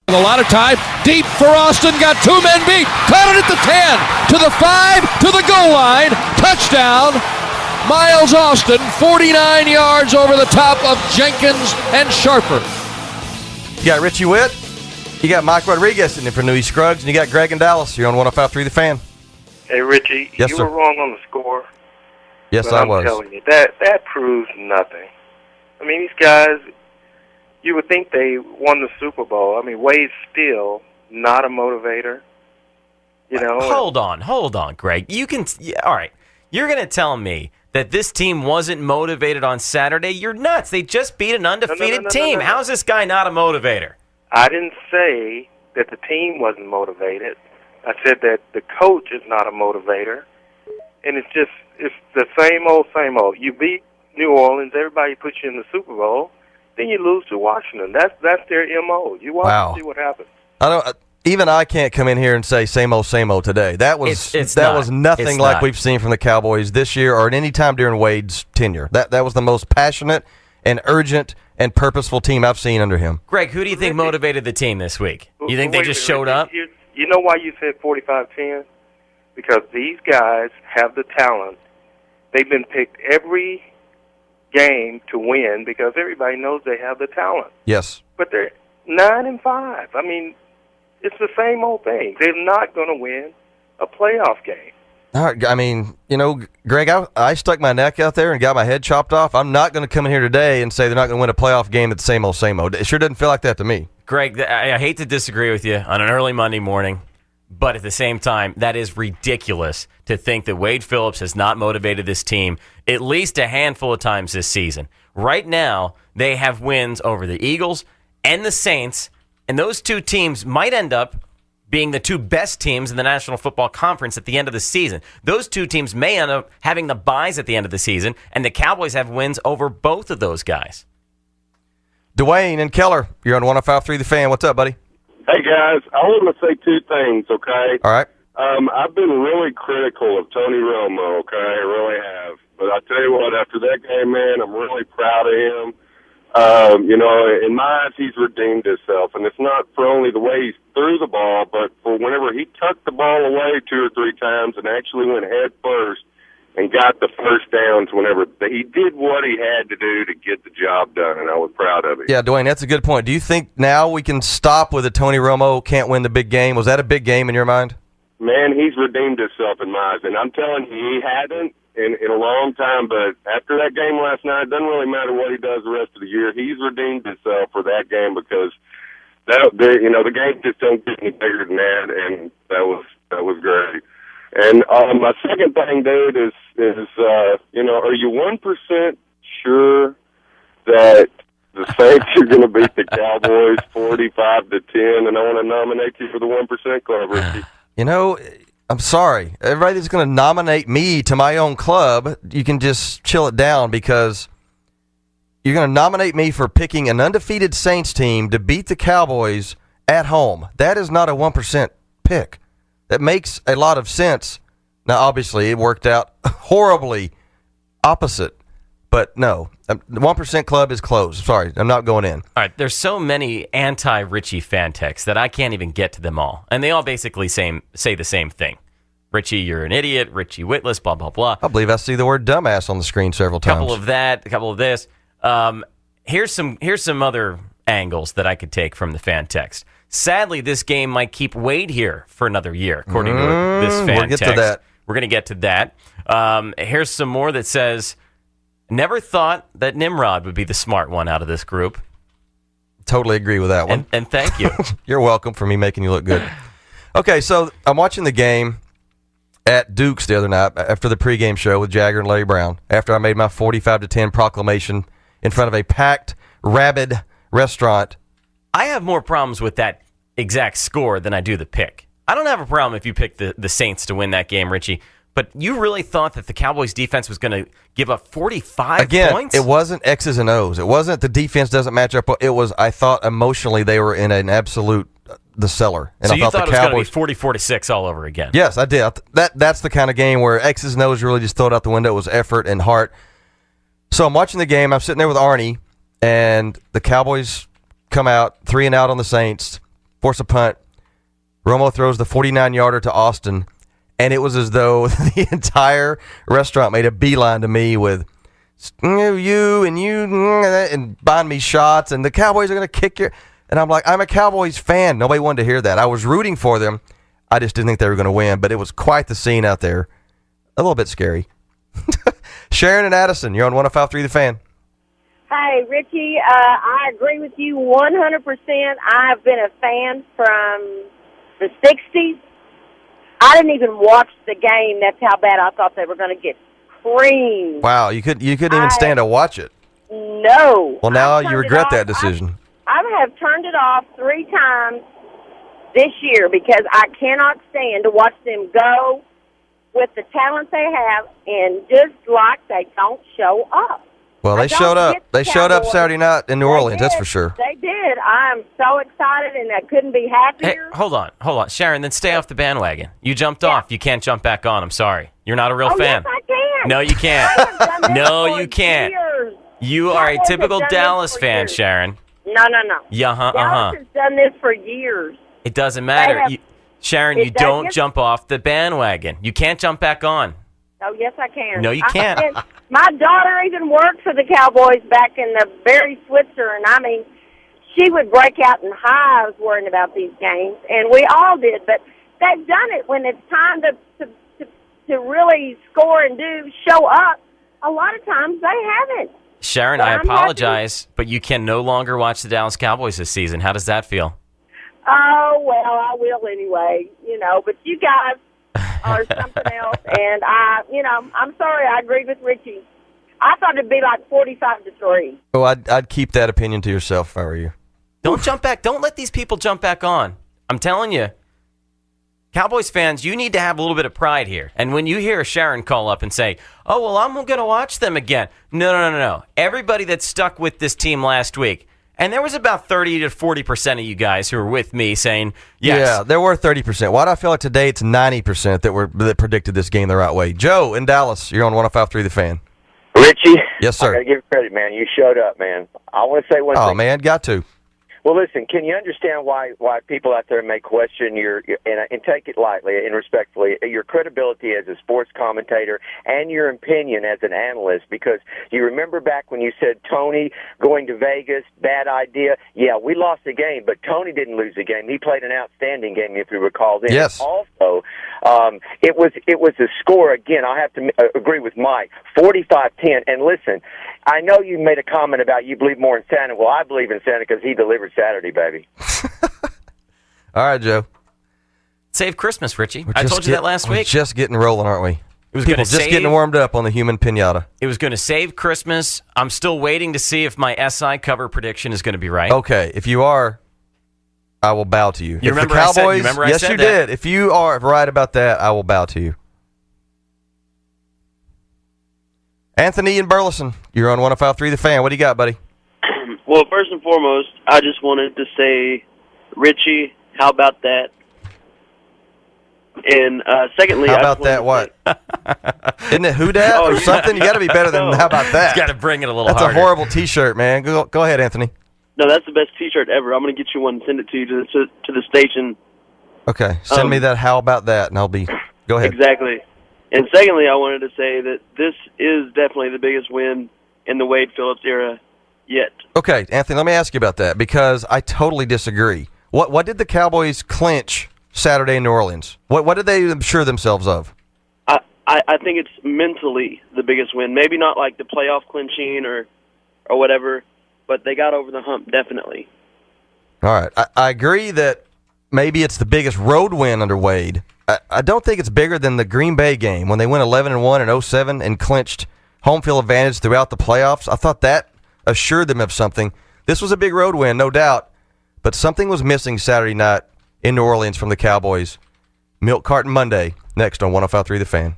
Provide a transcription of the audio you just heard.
A lot of time, deep for Austin, got two men beat, caught it at the 10, to the 5, to the goal line, touchdown, Miles Austin, 49 yards over the top of Jenkins and Sharper. You got Richie Witt, you got Mike Rodriguez in there for Newey Scruggs, and you got Greg in Dallas. You're on 105.3 The Fan. Hey, Richie, yes, you sir. were wrong on the score. Yes, but I I'm was. telling you, that proves nothing. I mean, these guys, you would think they won the Super Bowl. I mean, Wade's still not a motivator. You know. Hold on, Greg. All right. You're going to tell me that this team wasn't motivated on Saturday? You're nuts. They just beat an undefeated team. How's this guy not a motivator? I didn't say that the team wasn't motivated. I said that the coach is not a motivator. And it's the same old, same old. You beat New Orleans, everybody puts you in the Super Bowl. Then you lose to Washington. That's their MO. You watch and see what happens. Even I can't come in here and say same old today. That was was nothing like we've seen from the Cowboys this year or at any time during Wade's tenure. That was the most passionate and urgent and purposeful team I've seen under him. Greg, who do you think motivated the team this week? You think they just showed up? You know why you said 45-10? Because these guys have the talent. They've been picked every game to win because everybody knows they have the talent. Yes. But they're 9-5. I mean, it's the same old thing. They're not going to win a playoff game. All right, I mean, Greg, I stuck my neck out there and got my head chopped off. I'm not going to come in here today and say they're not going to win a playoff game at the same old. It sure doesn't feel like that to me. Greg, I hate to disagree with you on an early Monday morning, but at the same time, that is ridiculous to think that Wade Phillips has not motivated this team at least a handful of times this season. Right now, they have wins over the Eagles and the Saints, and those two teams might end up being the two best teams in the National Football Conference at the end of the season. Those two teams may end up having the byes at the end of the season, and the Cowboys have wins over both of those guys. Dwayne and Keller, you're on 105.3 The Fan. What's up, buddy? Hey, guys. I want to say two things, okay? All right. I've been really critical of Tony Romo, okay? I really have. But I tell you what, after that game, man, I'm really proud of him. In my eyes, he's redeemed himself, and it's not for only the way he threw the ball, but for whenever he tucked the ball away 2 or 3 times and actually went head first and got the first downs whenever he did what he had to do to get the job done, and I was proud of it. Yeah, Dwayne, that's a good point. Do you think now we can stop with the Tony Romo can't win the big game? Was that a big game in your mind? Man, he's redeemed himself in my eyes, and I'm telling you, he hadn't in a long time, but after that game last night, it doesn't really matter what he does the rest of the year. He's redeemed himself for that game because the game just don't get any bigger than that, and that was great. And my second thing, dude, is are you 1% sure that the Saints are going to beat the Cowboys 45-10? And I want to nominate you for the 1% club, Richie. I'm sorry. Everybody that's going to nominate me to my own club, you can just chill it down because you're going to nominate me for picking an undefeated Saints team to beat the Cowboys at home. That is not a 1% pick. That makes a lot of sense. Now, obviously, it worked out horribly opposite. But no, the 1% club is closed. Sorry, I'm not going in. All right, there's so many anti-Richie fan texts that I can't even get to them all. And they all basically say the same thing. Richie, you're an idiot. Richie witless, blah, blah, blah. I believe I see the word dumbass on the screen several times. A couple of that, a couple of this. Here's some other angles that I could take from the fan text. Sadly, this game might keep Wade here for another year, according to this fan we'll get text. to that. We're going to get to that. Here's some more that says, never thought that Nimrod would be the smart one out of this group. Totally agree with that one. And thank you. You're welcome for me making you look good. Okay, so I'm watching the game at Duke's the other night after the pregame show with Jagger and Larry Brown, after I made my 45-10 proclamation in front of a packed, rabid restaurant. I have more problems with that exact score than I do the pick. I don't have a problem if you pick the Saints to win that game, Richie. But you really thought that the Cowboys' defense was going to give up 45 points? It wasn't X's and O's. It wasn't the defense doesn't match up. It was, I thought emotionally they were in an absolute the cellar. And so I you thought the it was Cowboys, going to be 44-6 all over again? Yes, I did. That's the kind of game where X's and O's really just thrown out the window. It was effort and heart. So I'm watching the game. I'm sitting there with Arnie, and the Cowboys come out 3-and-out on the Saints. force a punt. Romo throws the 49-yarder to Austin, and it was as though the entire restaurant made a beeline to me with you and buying me shots, and the Cowboys are going to kick your... And I'm like, I'm a Cowboys fan. Nobody wanted to hear that. I was rooting for them. I just didn't think they were going to win, but it was quite the scene out there. A little bit scary. Sharon and Addison, you're on 105.3 The Fan. Hey, Richie, I agree with you 100%. I've been a fan from the 60s. I didn't even watch the game. That's how bad I thought they were going to get creamed. Wow, you couldn't even stand to watch it. No. Well, now you regret that decision. I have turned it off 3 times this year because I cannot stand to watch them go with the talent they have and just like they don't show up. Well, they showed up. They showed up Saturday night in New Orleans, that's for sure. They did. I'm so excited, and I couldn't be happier. Hey, hold on. Sharon, then stay off the bandwagon. You jumped off. You can't jump back on. I'm sorry. You're not a real fan. Yes, I can. No, you can't. I have done this No, for you can't. years. You are a Dallas typical has done Dallas this for fan, years. Sharon. No. Yeah, Dallas has done this for years. It doesn't matter. have- Sharon, It you don't doesn't- jump off the bandwagon. You can't jump back on. Oh, yes, I can. No, you can't. My daughter even worked for the Cowboys back in the Barry Switzer, and I mean, she would break out in hives worrying about these games, and we all did. But they've done it when it's time to really score and show up. A lot of times they haven't. Sharon, But I I'm apologize, but you can no longer watch the Dallas Cowboys this season. How does that feel? Oh, well, I will anyway, but you guys are something else, and I'm sorry, I agree with Richie. I thought it'd be like 45-3. Oh, I'd keep that opinion to yourself if I were you. Don't jump back. Don't let these people jump back on. I'm telling you. Cowboys fans, you need to have a little bit of pride here. And when you hear Sharon call up and say, oh, well, I'm going to watch them again. No. Everybody that stuck with this team last week, and there was about 30 to 40% of you guys who were with me saying, yes. Yeah, there were 30%. Why do I feel like today it's 90% that predicted this game the right way? Joe in Dallas, you're on 105.3 The Fan. Richie? Yes, sir. I got to give you credit, man. You showed up, man. I want to say one thing. Oh, man, got to. Well, listen, can you understand why people out there may question your and take it lightly and respectfully, your credibility as a sports commentator and your opinion as an analyst? Because you remember back when you said Tony going to Vegas, bad idea. Yeah, we lost the game, but Tony didn't lose the game. He played an outstanding game, if you recall. Then yes. Also, it was a score again. I have to agree with Mike, 45-10. And listen, I know you made a comment about you believe more in Santa. Well, I believe in Santa because he delivered Saturday, baby. All right, Joe. Save Christmas, Richie. I told you that last week. We're just getting rolling, aren't we? It was People just getting warmed up on the human pinata. It was going to save Christmas. I'm still waiting to see if my SI cover prediction is going to be right. Okay, if you are, I will bow to you. You if remember the I Cowboys, said, yes, you that? did. If you are right about that, I will bow to you. Anthony in Burleson, you're on 105.3 The Fan. What do you got, buddy? Well, first and foremost, I just wanted to say, Richie, how about that? And secondly, how about that? What? Isn't it who dat or something? You got to be better than how about that? You got to bring it a little That's harder. a horrible T-shirt, man. Go ahead, Anthony. No, that's the best T-shirt ever. I'm going to get you one and send it to you to the station. Okay, send me that. How about that? And I'll be. Go ahead. Exactly. And secondly, I wanted to say that this is definitely the biggest win in the Wade Phillips era yet. Okay, Anthony, let me ask you about that because I totally disagree. What did the Cowboys clinch Saturday in New Orleans? What did they assure themselves of? I think it's mentally the biggest win. Maybe not like the playoff clinching or whatever, but they got over the hump, definitely. All right. I agree that maybe it's the biggest road win under Wade. I don't think it's bigger than the Green Bay game when they went 11-1 in 07 and clinched home field advantage throughout the playoffs. I thought that assured them of something. This was a big road win, no doubt, but something was missing Saturday night in New Orleans from the Cowboys. Milk Carton Monday, next on 105.3 The Fan.